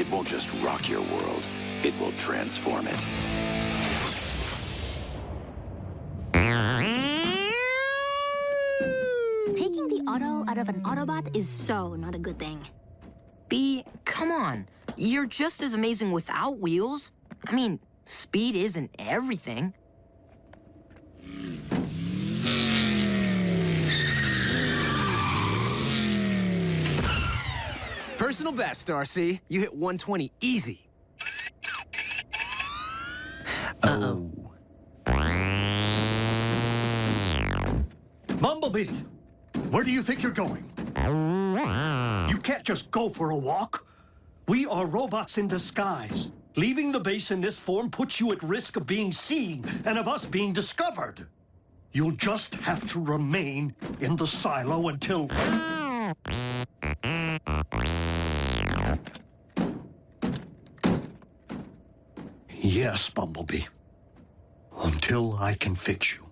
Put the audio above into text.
It won't just rock your world, it will transform it. Taking the auto out of an Autobot is so not a good thing. B, come on. You're just as amazing without wheels. I mean, speed isn't everything. Personal best, Darcy. You hit 120 easy. Uh-oh. Bumblebee, where do you think you're going? You can't just go for a walk. We are robots in disguise. Leaving the base in this form puts you at risk of being seen and of us being discovered. You'll just have to remain in the silo until... Yes, Bumblebee. Until I can fix you.